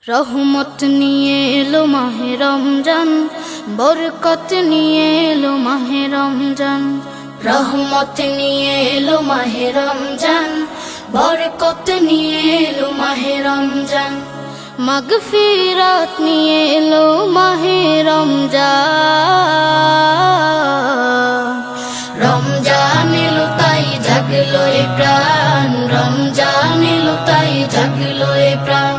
রহমত নিয়ে এলো মাহে রমজান, বরকত নিয়ে এলো মাহে রমজান। রহমত নিয়ে এলো মাহে রমজান, বরকত নিয়ে এলো মাহে রমজান। মাগফিরাত নিয়ে এলো মাহে রমজান। রমজান এলো তাই জাগলো এ প্রাণ, রমজান এলো তাই জাগলো এ প্রাণ।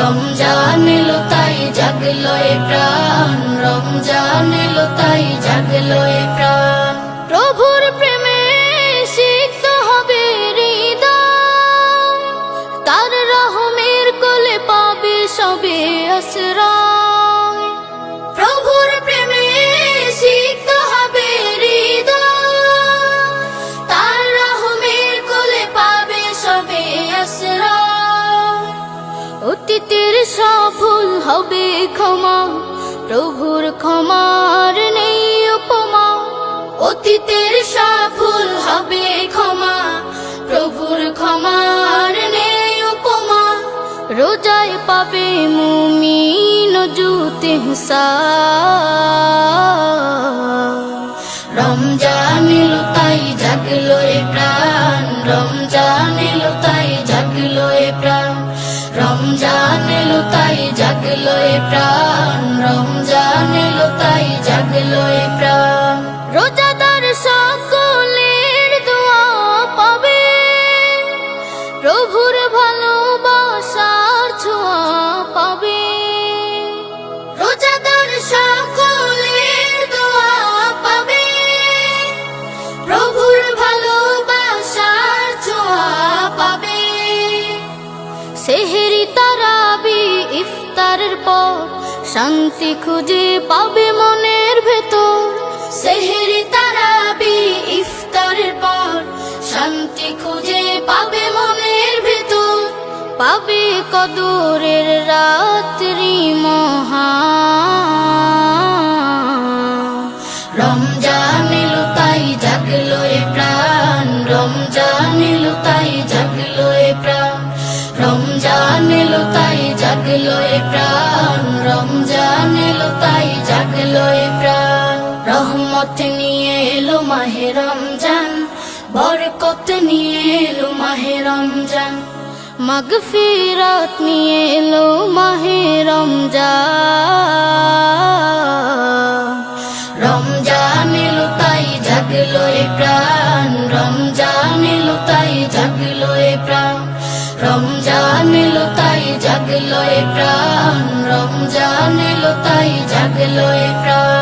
রমজান এলো তাই জাগলো এ প্রাণ, রমজান এলো তাই জাগলো এ প্রাণ। প্রভুর প্রেমে সিক্ত হবে হৃদয়, তার রহমের কোলে পাবে সবে আশ্রয়। প্রভুর প্রেমে সিক্ত হবে হৃদয়, তার রহমের কোলে পাবে সবে আশ্রয়। অতীতের সব ভুল হবে ক্ষমা, প্রভুর ক্ষমার নেই উপমা। অতীতের সব ভুল হবে ক্ষমা, প্রভুর ক্ষমার নেই উপমা। রোজায় পাবে মুমিন জুতে হিসাব। রমজান এলো তাই জাগলো এ প্রাণ, রমজান এলো তাই জাগলো এ প্রাণ। রমজান এলো তাই জাগলো এ প্রাণ, রমজান এলো তাই জাগলো এ প্রাণ। রোজাদার সকলের দোয়া পাবে, প্রভুর ভালোবাসার ছোঁয়া পাবে। রোজাদার সকলের দোয়া পাবে, প্রভুর ভালোবাসার ছোঁয়া পাবে। সেহেরি তারাবি ইফতারের পর শান্তি খুঁজে পাবে মনের ভেতর। সেহেরি তারাবি ইফতারের পর শান্তি খুঁজে পাবে মনের ভেতর। পাবে কদরের রাত্রি মহান। রমজান এলো তাই জাগলো এ প্রাণ, রমজান এলো তাই জাগলো এ প্রাণ। রমজান এলো তাই জাগলো এ প্রাণ, রমজান এলো তাই জাগলো এ প্রাণ। রহমত নিয়ে এলো মাহে রমজান, বরকত নিয়ে এলো মাহে রমজান। মাগফিরাত নিয়ে এলো মাহে রমজান। রমজান এলো তাই জাগলো এ প্রাণ, রমজান এলো তাই জাগলো এ প্রাণ। রমজান এলো তাই জাগলো এ প্রাণ, রমজান এলো তাই জাগলো এ প্রাণ।